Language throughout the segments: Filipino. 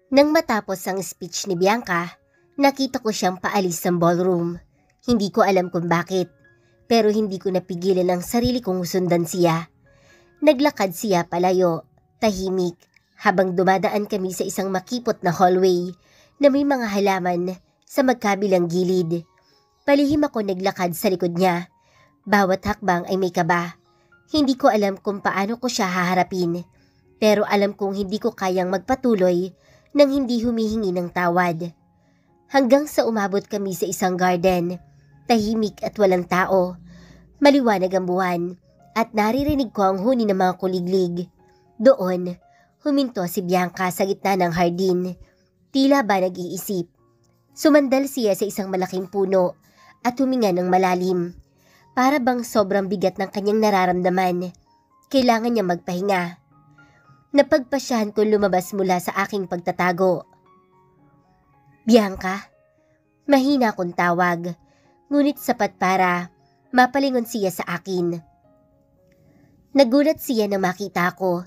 Nang matapos ang speech ni Bianca, nakita ko siyang paalis ng ballroom. Hindi ko alam kung bakit, pero hindi ko napigilan ang sarili kong sundan siya. Naglakad siya palayo, tahimik, habang dumadaan kami sa isang makipot na hallway na may mga halaman sa magkabilang gilid. Palihim ako naglakad sa likod niya. Bawat hakbang ay may kaba. Hindi ko alam kung paano ko siya haharapin, pero alam kong hindi ko kayang magpatuloy nang hindi humihingi ng tawad. Hanggang sa umabot kami sa isang garden, tahimik at walang tao. Maliwanag ang buwan at naririnig ko ang huni ng mga kuliglig. Doon, huminto si Bianca sa gitna ng hardin. Tila ba nag-iisip. Sumandal siya sa isang malaking puno at huminga ng malalim. Para bang sobrang bigat ng kanyang nararamdaman. Kailangan niya magpahinga. Napagpasyahan ko lumabas mula sa aking pagtatago. Bianca, mahina akong tawag, ngunit sapat para mapalingon siya sa akin. Nagulat siya nang makita ko.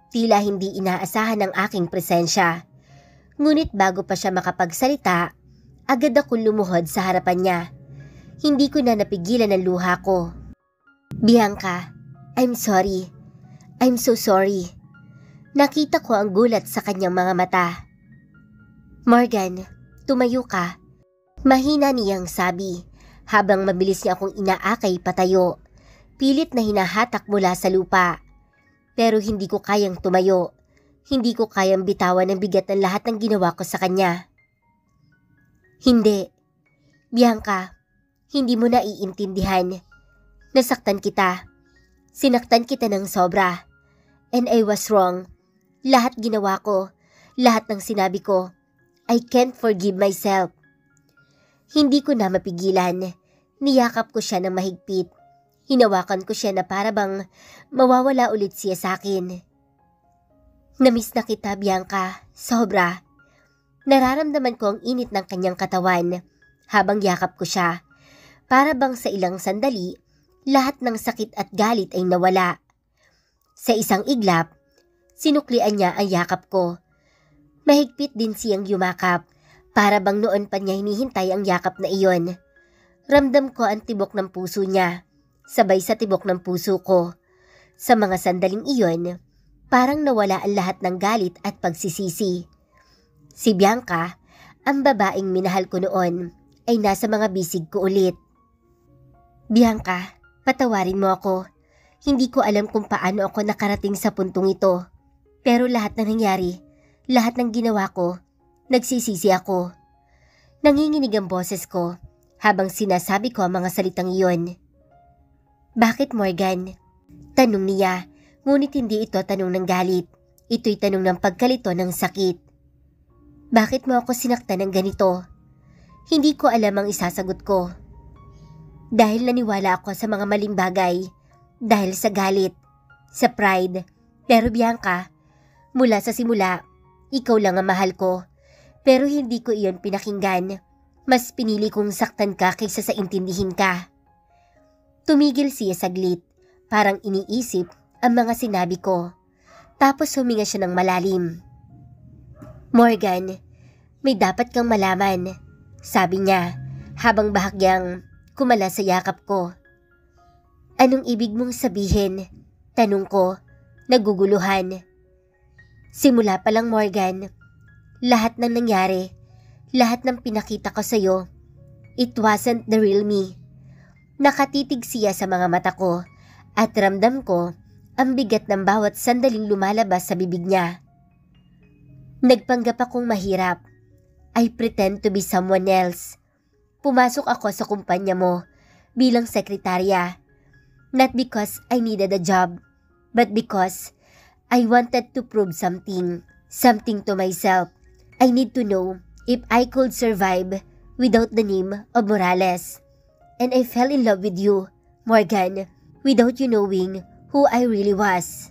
Tila hindi inaasahan ang aking presensya. Ngunit bago pa siya makapagsalita, agad ako lumuhod sa harapan niya. Hindi ko na napigilan ang luha ko. Bianca, I'm sorry. I'm so sorry. Nakita ko ang gulat sa kanyang mga mata. Morgan, tumayo ka. Mahina niyang sabi, habang mabilis niya akong inaakay patayo. Pilit na hinahatak mula sa lupa. Pero hindi ko kayang tumayo. Hindi ko kayang bitawan ang bigat ng lahat ng ginawa ko sa kanya. Hindi. Bianca, hindi mo na iintindihan. Nasaktan kita. Sinaktan kita ng sobra. And I was wrong. Lahat ginawa ko. Lahat ng sinabi ko. I can't forgive myself. Hindi ko na mapigilan. Niyakap ko siya ng mahigpit. Hinawakan ko siya na para bang mawawala ulit siya sa akin. Namiss na kita, Bianca. Sobra. Nararamdaman ko ang init ng kanyang katawan habang yakap ko siya. Para bang sa ilang sandali, lahat ng sakit at galit ay nawala. Sa isang iglap, sinuklian niya ang yakap ko. Mahigpit din siyang yumakap, para bang noon pa niya hinihintay ang yakap na iyon. Ramdam ko ang tibok ng puso niya, sabay sa tibok ng puso ko. Sa mga sandaling iyon, parang nawala ang lahat ng galit at pagsisisi. Si Bianca, ang babaeng minahal ko noon, ay nasa mga bisig ko ulit. Bianca, patawarin mo ako. Hindi ko alam kung paano ako nakarating sa puntong ito. Pero lahat na nangyari, lahat ng ginawa ko, nagsisisi ako. Nanginginig ang boses ko habang sinasabi ko ang mga salitang iyon. Bakit, Morgan? Tanong niya, ngunit hindi ito tanong ng galit. Ito'y tanong ng pagkalito ng sakit. Bakit mo ako sinaktan ng ganito? Hindi ko alam ang isasagot ko. Dahil naniwala ako sa mga maling bagay, dahil sa galit, sa pride. Pero Bianca, mula sa simula, ikaw lang ang mahal ko. Pero hindi ko iyon pinakinggan. Mas pinili kong saktan ka kaysa sa intindihin ka. Tumigil siya saglit, parang iniisip ang mga sinabi ko. Tapos huminga siya ng malalim. Morgan, may dapat kang malaman, sabi niya habang bahagyang kumala sa yakap ko. Anong ibig mong sabihin? Tanong ko, naguguluhan. Simula pa lang, Morgan, lahat ng nangyari, lahat ng pinakita ko sa'yo, it wasn't the real me. Nakatitig siya sa mga mata ko at ramdam ko ang bigat ng bawat sandaling lumalabas sa bibig niya. Nagpanggap akong mahirap. I pretend to be someone else. Pumasok ako sa kumpanya mo bilang sekretarya. Not because I needed a job, but because I wanted to prove something to myself. I need to know if I could survive without the name of Morales. And I fell in love with you, Morgan, without you knowing who I really was.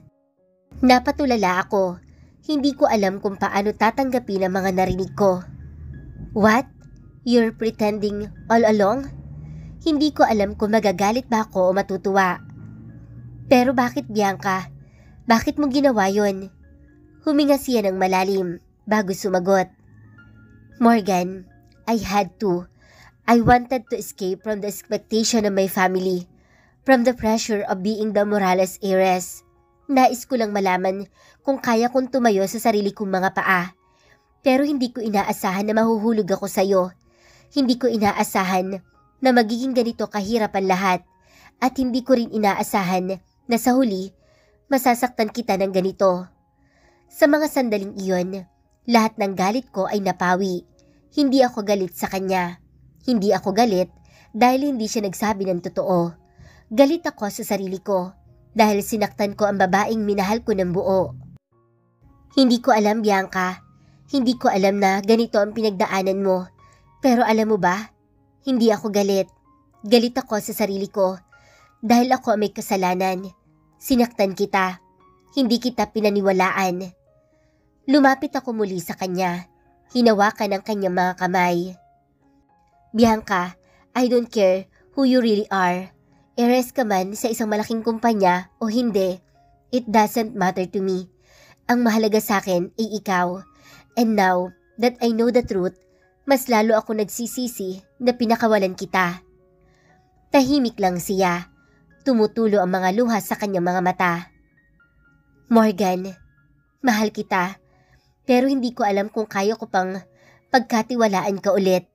Napatulala ako. Hindi ko alam kung paano tatanggapin ang mga narinig ko. What? You're pretending all along? Hindi ko alam kung magagalit ba ako o matutuwa. Pero bakit, Bianca? Bakit mo ginawa yon? Huminga siya ng malalim bago sumagot. Morgan, I had to. I wanted to escape from the expectation of my family, from the pressure of being the Morales heiress. Nais ko lang malaman kung kaya kong tumayo sa sarili kong mga paa. Pero hindi ko inaasahan na mahuhulog ako sa'yo. Hindi ko inaasahan na magiging ganito kahirap ang lahat. At hindi ko rin inaasahan na sa huli, masasaktan kita ng ganito. Sa mga sandaling iyon, lahat ng galit ko ay napawi. Hindi ako galit sa kanya. Hindi ako galit dahil hindi siya nagsabi ng totoo. Galit ako sa sarili ko dahil sinaktan ko ang babaeng minahal ko ng buo. Hindi ko alam, Bianca. Hindi ko alam na ganito ang pinagdaanan mo. Pero alam mo ba, hindi ako galit. Galit ako sa sarili ko dahil ako ang may kasalanan. Sinaktan kita. Hindi kita pinaniwalaan. Lumapit ako muli sa kanya. Hinawakan ang kanyang mga kamay. Bianca, I don't care who you really are. Heiress ka man sa isang malaking kumpanya o hindi, it doesn't matter to me. Ang mahalaga sa akin ay ikaw. And now that I know the truth, mas lalo ako nagsisisi na pinakawalan kita. Tahimik lang siya. Tumutulo ang mga luha sa kanyang mga mata. Morgan, mahal kita. Pero hindi ko alam kung kaya ko pang pagkatiwalaan ka ulit.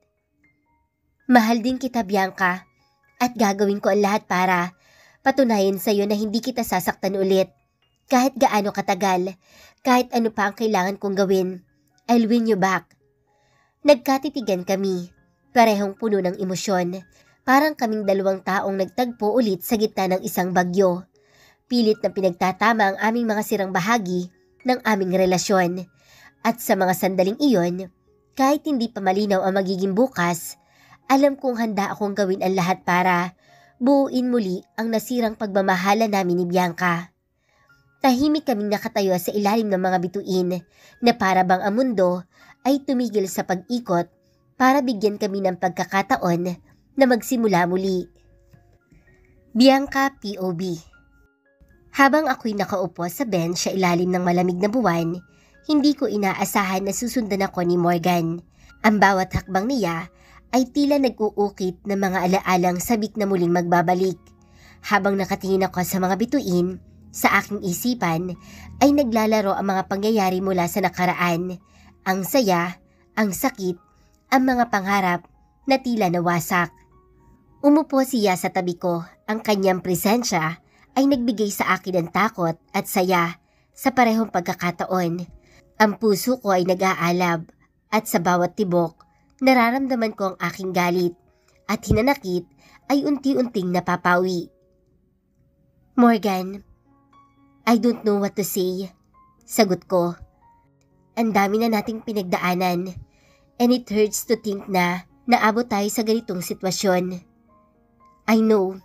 Mahal din kita, Bianca. At gagawin ko ang lahat para patunayan sa'yo na hindi kita sasaktan ulit. Kahit gaano katagal, kahit ano pa ang kailangan kong gawin, I'll win you back. Nagkatitigan kami, parehong puno ng emosyon. Parang kaming dalawang taong nagtagpo ulit sa gitna ng isang bagyo. Pilit na pinagtatama ang aming mga sirang bahagi ng aming relasyon. At sa mga sandaling iyon, kahit hindi pa malinaw ang magiging bukas, alam kong handa akong gawin ang lahat para buuin muli ang nasirang pagmamahala namin ni Bianca. Tahimik kaming nakatayo sa ilalim ng mga bituin na para bang ang mundo ay tumigil sa pag-ikot para bigyan kami ng pagkakataon na magsimula muli. Bianca POV. Habang ako'y nakaupo sa bench sa ilalim ng malamig na buwan, hindi ko inaasahan na susundan ako ni Morgan. Ang bawat hakbang niya ay tila nag-uukit ng mga alaalang sabik na muling magbabalik. Habang nakatingin ako sa mga bituin, sa aking isipan ay naglalaro ang mga pangyayari mula sa nakaraan. Ang saya, ang sakit, ang mga pangarap na tila nawasak. Umupo siya sa tabi ko. Ang kanyang presensya ay nagbigay sa akin ng takot at saya sa parehong pagkakataon. Ang puso ko ay nag-aalab at sa bawat tibok, nararamdaman ko ang aking galit at hinanakit ay unti-unting napapawi. Morgan, I don't know what to say. Sagot ko. Ang dami na nating pinagdaanan and it hurts to think na naabot tayo sa ganitong sitwasyon. I know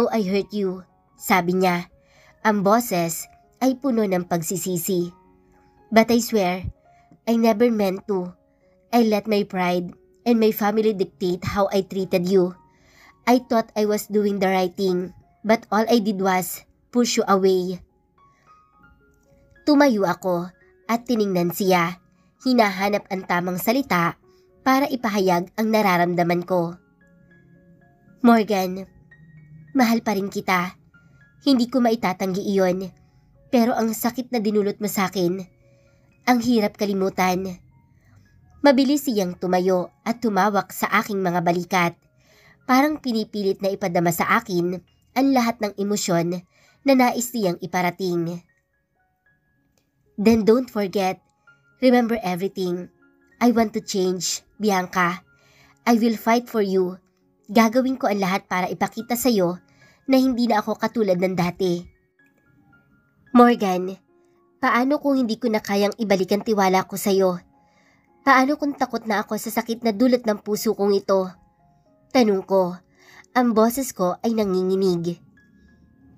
I hurt you, sabi niya. Ang boses ay puno ng pagsisisi. But I swear, I never meant to. I let my pride and my family dictate how I treated you. I thought I was doing the right thing, but all I did was push you away. Tumayo ako at tiningnan siya. Hinahanap ang tamang salita para ipahayag ang nararamdaman ko. Morgan, mahal pa rin kita. Hindi ko maitatanggi iyon. Pero ang sakit na dinulot mo sa akin, ang hirap kalimutan. Mabilis siyang tumayo at tumawak sa aking mga balikat. Parang pinipilit na ipadama sa akin ang lahat ng emosyon na nais niyang iparating. Then don't forget, remember everything. I want to change, Bianca. I will fight for you. Gagawin ko ang lahat para ipakita sa'yo na hindi na ako katulad ng dati. Morgan, paano kung hindi ko na kayang ibalik ang tiwala ko sa'yo? Paano kung takot na ako sa sakit na dulot ng puso kong ito? Tanong ko. Ang boses ko ay nanginginig.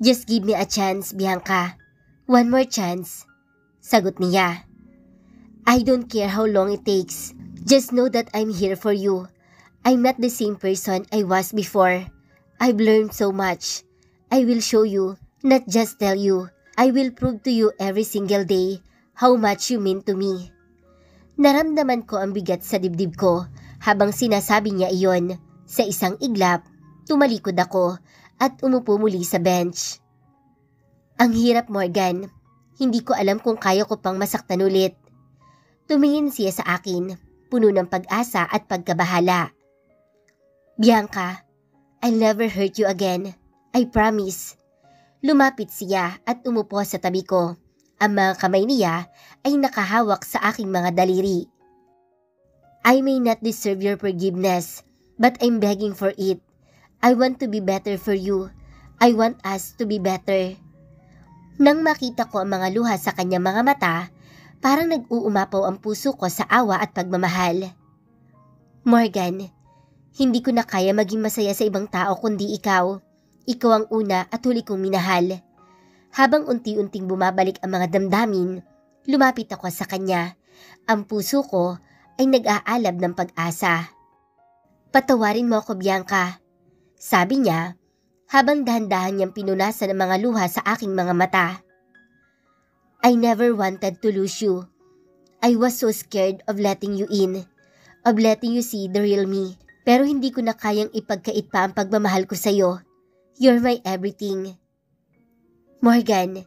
Just give me a chance, Bianca. One more chance. Sagot niya. I don't care how long it takes. Just know that I'm here for you. I'm not the same person I was before. I've learned so much. I will show you, not just tell you. I will prove to you every single day how much you mean to me. Naramdaman ko ang bigat sa dibdib ko habang sinasabi niya iyon. Sa isang iglap, tumalikod ako at umupo muli sa bench. Ang hirap, Morgan. Hindi ko alam kung kaya ko pang masaktan ulit. Tumingin siya sa akin, puno ng pag-asa at pagkabahala. Bianca, I'll never hurt you again. I promise. Lumapit siya at umupo sa tabi ko. Ang mga kamay niya ay nakahawak sa aking mga daliri. I may not deserve your forgiveness, but I'm begging for it. I want to be better for you. I want us to be better. Nang makita ko ang mga luha sa kanyang mga mata, parang nag-uumapaw ang puso ko sa awa at pagmamahal. Morgan, hindi ko na kaya maging masaya sa ibang tao kundi ikaw. Ikaw ang una at huli kong minahal. Habang unti-unting bumabalik ang mga damdamin, lumapit ako sa kanya. Ang puso ko ay nag-aalab ng pag-asa. Patawarin mo ako, Bianca. Sabi niya, habang dahan-dahan niyang pinunasan ang mga luha sa aking mga mata. I never wanted to lose you. I was so scared of letting you in, of letting you see the real me. Pero hindi ko na kayang ipagkait pa ang pagmamahal ko sa'yo. You're my everything. Morgan,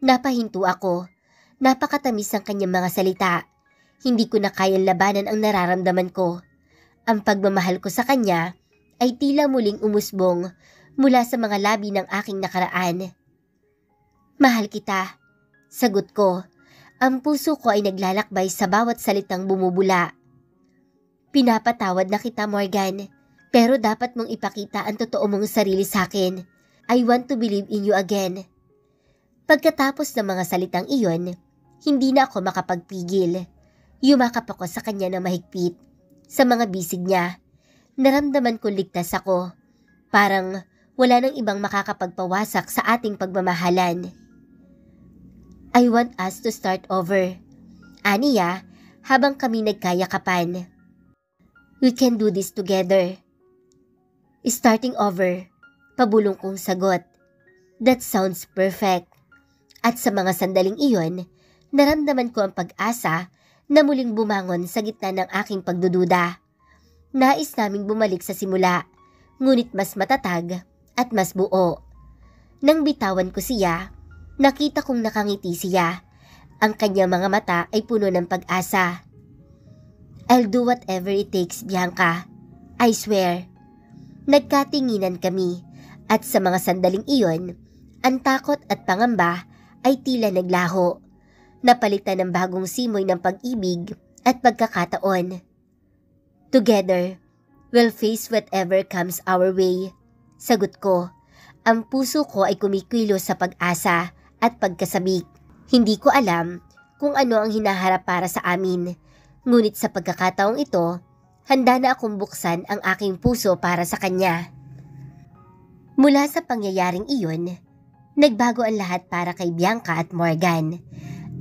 napahinto ako. Napakatamis ang kanyang mga salita. Hindi ko na kayang labanan ang nararamdaman ko. Ang pagmamahal ko sa kanya ay tila muling umusbong mula sa mga labi ng aking nakaraan. Mahal kita, sagot ko. Ang puso ko ay naglalakbay sa bawat salitang bumubula. Pinapatawad na kita, Morgan, pero dapat mong ipakita ang totoo mong sarili sa akin. I want to believe in you again. Pagkatapos ng mga salitang iyon, hindi na ako makapagpigil. Yumakap ako sa kanya ng mahigpit. Sa mga bisig niya, naramdaman ko ligtas ako. Parang wala nang ibang makakapagpawasak sa ating pagmamahalan. I want us to start over. Aniya, habang kami nagkayakapan. We can do this together. Starting over, pabulong kong sagot. That sounds perfect. At sa mga sandaling iyon, naramdaman ko ang pag-asa na muling bumangon sa gitna ng aking pagdududa. Nais naming bumalik sa simula, ngunit mas matatag at mas buo. Nang bitawan ko siya, nakita kong nakangiti siya. Ang kanyang mga mata ay puno ng pag-asa. I'll do whatever it takes, Bianca. I swear. Nagkatinginan kami at sa mga sandaling iyon, ang takot at pangamba ay tila naglaho. Napalitan ng bagong simoy ng pag-ibig at pagkakataon. Together, we'll face whatever comes our way. Sagot ko. Ang puso ko ay kumikilos sa pag-asa at pagkasabik. Hindi ko alam kung ano ang hinaharap para sa amin. Ngunit sa pagkakataong ito, handa na akong buksan ang aking puso para sa kanya. Mula sa pangyayaring iyon, nagbago ang lahat para kay Bianca at Morgan.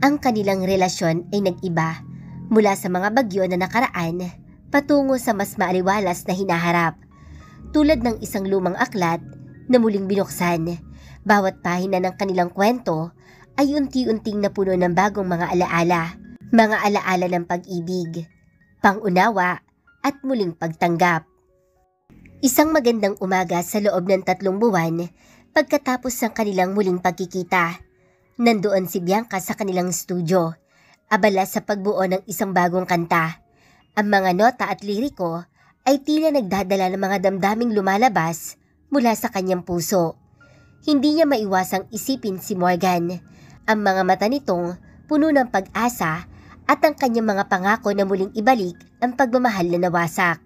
Ang kanilang relasyon ay nag-iba mula sa mga bagyo na nakaraan patungo sa mas maaliwalas na hinaharap. Tulad ng isang lumang aklat na muling binuksan, bawat pahina ng kanilang kwento ay unti-unting napuno ng bagong mga alaala. Mga alaala ng pag-ibig, pangunawa at muling pagtanggap. Isang magandang umaga sa loob ng 3 buwan pagkatapos ng kanilang muling pagkikita. Nandoon si Bianca sa kanilang studio, abala sa pagbuo ng isang bagong kanta. Ang mga nota at liriko ay tila nagdadala ng mga damdaming lumalabas mula sa kanyang puso. Hindi niya maiwasang isipin si Morgan. Ang mga mata nitong puno ng pag-asa at ang kanyang mga pangako na muling ibalik ang pagmamahal na nawasak.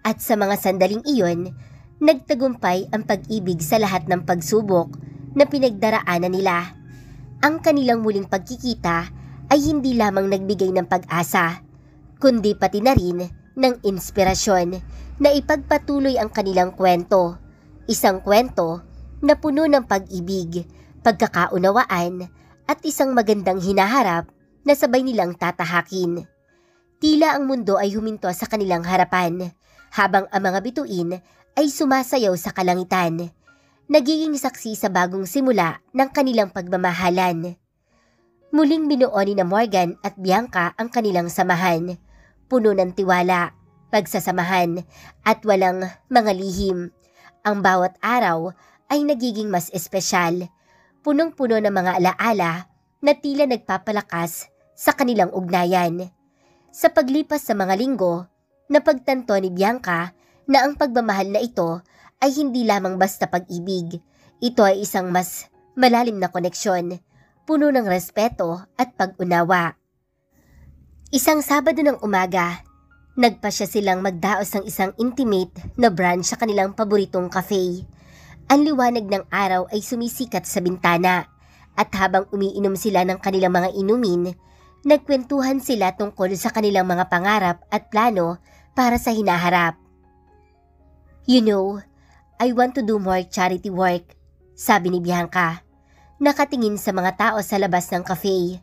At sa mga sandaling iyon, nagtagumpay ang pag-ibig sa lahat ng pagsubok na pinagdaraanan nila. Ang kanilang muling pagkikita ay hindi lamang nagbigay ng pag-asa, kundi pati na rin ng inspirasyon na ipagpatuloy ang kanilang kwento. Isang kwento na puno ng pag-ibig, pagkakaunawaan at isang magandang hinaharap na sabay nilang tatahakin. Tila ang mundo ay huminto sa kanilang harapan, habang ang mga bituin ay sumasayaw sa kalangitan, nagiging saksi sa bagong simula ng kanilang pagmamahalan. Muling binuo ni na Morgan at Bianca ang kanilang samahan. Puno ng tiwala, pagsasamahan, at walang mga lihim. Ang bawat araw ay nagiging mas espesyal. Punong-puno ng mga alaala na tila nagpapalakas sa kanilang ugnayan. Sa paglipas sa mga linggo, napagtanto ni Bianca na ang pagmamahal na ito ay hindi lamang basta pag-ibig. Ito ay isang mas malalim na koneksyon, puno ng respeto at pag-unawa. Isang Sabado ng umaga, nagpasya silang magdaos ng isang intimate na brunch sa kanilang paboritong cafe. Ang liwanag ng araw ay sumisikat sa bintana at habang umiinom sila ng kanilang mga inumin, nagkwentuhan sila tungkol sa kanilang mga pangarap at plano para sa hinaharap. "You know, I want to do more charity work," sabi ni Bianca, nakatingin sa mga tao sa labas ng cafe.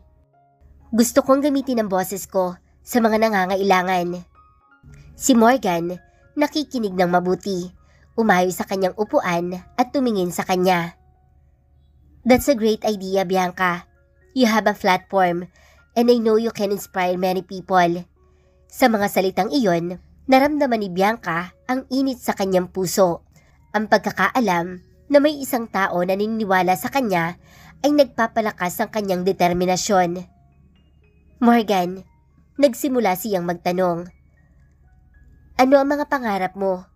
"Gusto kong gamitin ang boses ko sa mga nangangailangan." Si Morgan, nakikinig ng mabuti, umayo sa kanyang upuan at tumingin sa kanya. "That's a great idea, Bianca. You have a platform and I know you can inspire many people." Sa mga salitang iyon, naramdaman ni Bianca ang init sa kanyang puso. Ang pagkakaalam na may isang tao na naniniwala sa kanya ay nagpapalakas ng kanyang determinasyon. "Morgan," nagsimula siyang magtanong, "ano ang mga pangarap mo?"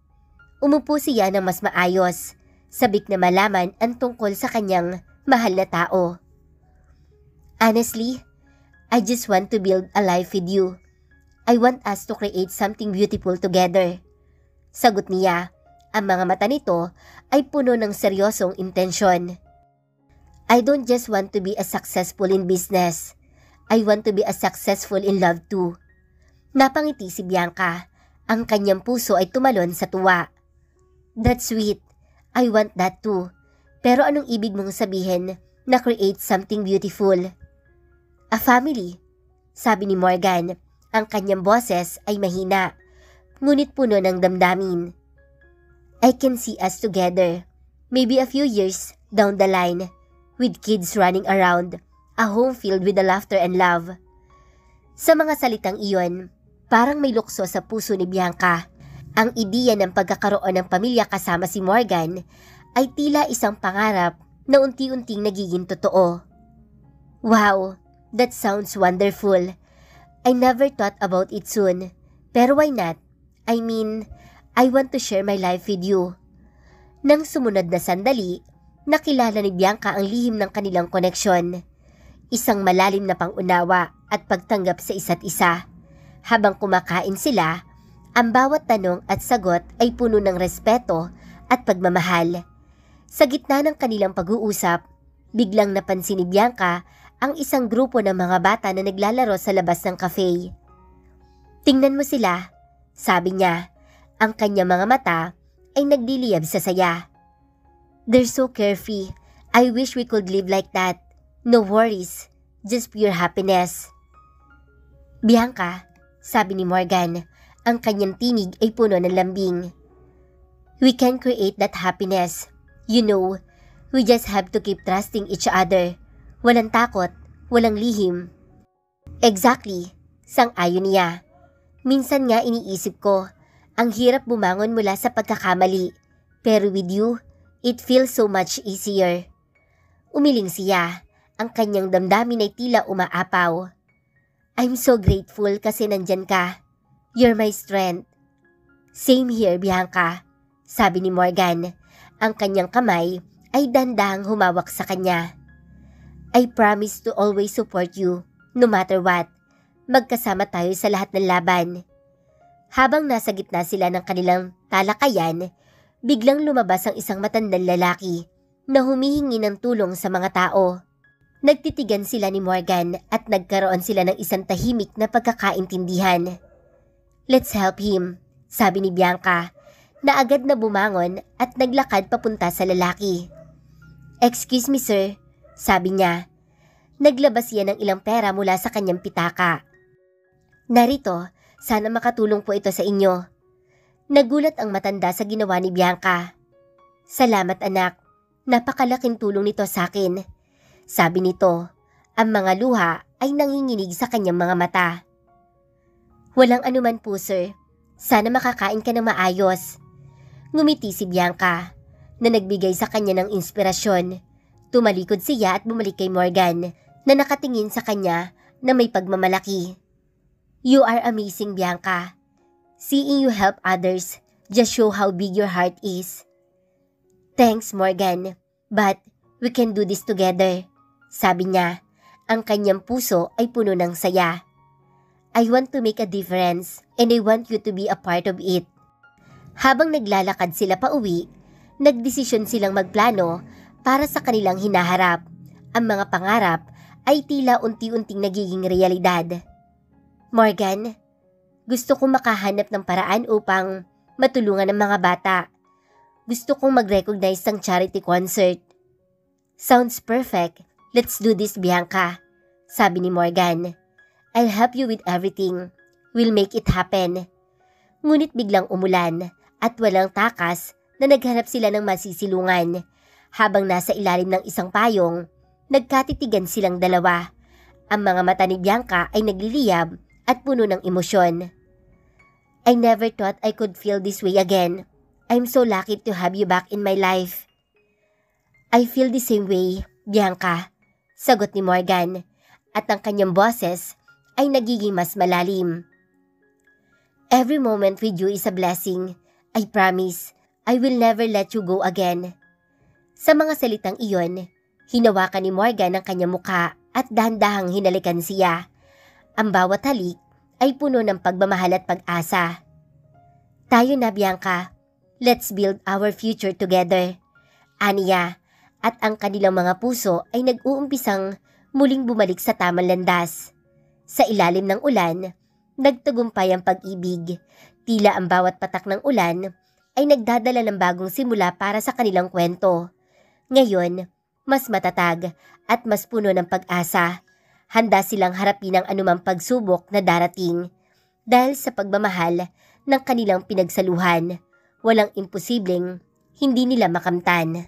Umupo siya ng mas maayos, sabik na malaman ang tungkol sa kanyang mahal na tao. "Honestly, I just want to build a life with you. I want us to create something beautiful together." Sagot niya. Ang mga mata nito ay puno ng seryosong intensyon. "I don't just want to be a successful in business. I want to be a successful in love too." Napangiti si Bianca. Ang kanyang puso ay tumalon sa tuwa. "That's sweet. I want that too. Pero anong ibig mong sabihin na create something beautiful?" "A family," sabi ni Morgan. Ang kanyang boses ay mahina, ngunit puno ng damdamin. "I can see us together, maybe a few years down the line, with kids running around, a home filled with the laughter and love." Sa mga salitang iyon, parang may lukso sa puso ni Bianca. Ang ideya ng pagkakaroon ng pamilya kasama si Morgan ay tila isang pangarap na unti-unting nagiging totoo. "Wow, that sounds wonderful. I never thought about it soon. Pero why not? I mean, I want to share my life with you." Nang sumunod na sandali, nakilala ni Bianca ang lihim ng kanilang koneksyon. Isang malalim na pangunawa at pagtanggap sa isa't isa. Habang kumakain sila, ang bawat tanong at sagot ay puno ng respeto at pagmamahal. Sa gitna ng kanilang pag-uusap, biglang napansin ni Bianca ang isang grupo ng mga bata na naglalaro sa labas ng cafe. "Tingnan mo sila," sabi niya. Ang kanyang mga mata ay nagliliyab sa saya. "They're so carefree. I wish we could live like that. No worries, just pure happiness." "Bianca," sabi ni Morgan, ang kanyang tinig ay puno ng lambing. "We can create that happiness. You know, we just have to keep trusting each other. Walang takot, walang lihim." "Exactly," sang-ayon niya. "Minsan nga iniisip ko, ang hirap bumangon mula sa pagkakamali. Pero with you, it feels so much easier." Umiling siya. Ang kanyang damdamin ay tila umaapaw. "I'm so grateful kasi nandyan ka. You're my strength." "Same here, Bianca," sabi ni Morgan. Ang kanyang kamay ay dandahang humawak sa kanya. "I promise to always support you, no matter what. Magkasama tayo sa lahat ng laban." Habang nasa gitna sila ng kanilang talakayan, biglang lumabas ang isang matandang lalaki na humihingi ng tulong sa mga tao. Nagtitigan sila ni Morgan at nagkaroon sila ng isang tahimik na pagkakaintindihan. "Let's help him," sabi ni Bianca, na agad na bumangon at naglakad papunta sa lalaki. "Excuse me sir," sabi niya. Naglabas siya ng ilang pera mula sa kanyang pitaka. "Narito, sana makatulong po ito sa inyo." Nagulat ang matanda sa ginawa ni Bianca. "Salamat anak, napakalaking tulong nito sa akin," sabi nito. Ang mga luha ay nanginginig sa kanyang mga mata. Walang anuman po, sir. Sana makakain ka ng maayos. Ngumiti si Bianca na nagbigay sa kanya ng inspirasyon. Tumalikod siya at bumalik kay Morgan na nakatingin sa kanya na may pagmamalaki. You are amazing, Bianca. Seeing you help others just show how big your heart is. Thanks, Morgan. But we can do this together. Sabi niya, ang kanyang puso ay puno ng saya. I want to make a difference and I want you to be a part of it. Habang naglalakad sila pa uwi, nagdesisyon silang magplano para sa kanilang hinaharap. Ang mga pangarap ay tila unti-unting nagiging realidad. Morgan, gusto kong makahanap ng paraan upang matulungan ang mga bata. Gusto kong mag-recognize ng charity concert. Sounds perfect. Let's do this, Bianca. Sabi ni Morgan. I'll help you with everything. We'll make it happen. Ngunit biglang umulan at walang takas na naghanap sila ng masisilungan. Habang nasa ilalim ng isang payong, nagkatitigan silang dalawa. Ang mga mata ni Bianca ay nagliliyab at puno ng emosyon. I never thought I could feel this way again. I'm so lucky to have you back in my life. I feel the same way, Bianca. Sagot ni Morgan at ang kanyang boses ay nagiging mas malalim. Every moment with you is a blessing. I promise, I will never let you go again. Sa mga salitang iyon, hinawakan ni Morgan ang kanyang mukha at dahan-dahang hinalikan siya. Ang bawat halik ay puno ng pagmamahal at pag-asa. Tayo na, Bianca. Let's build our future together. Aniya, at ang kanilang mga puso ay nag-uumpisang muling bumalik sa tamang landas. Sa ilalim ng ulan, nagtagumpay ang pag-ibig. Tila ang bawat patak ng ulan ay nagdadala ng bagong simula para sa kanilang kwento. Ngayon, mas matatag at mas puno ng pag-asa. Handa silang harapin ang anumang pagsubok na darating. Dahil sa pagmamahal ng kanilang pinagsaluhan, walang imposibleng hindi nila makamtan.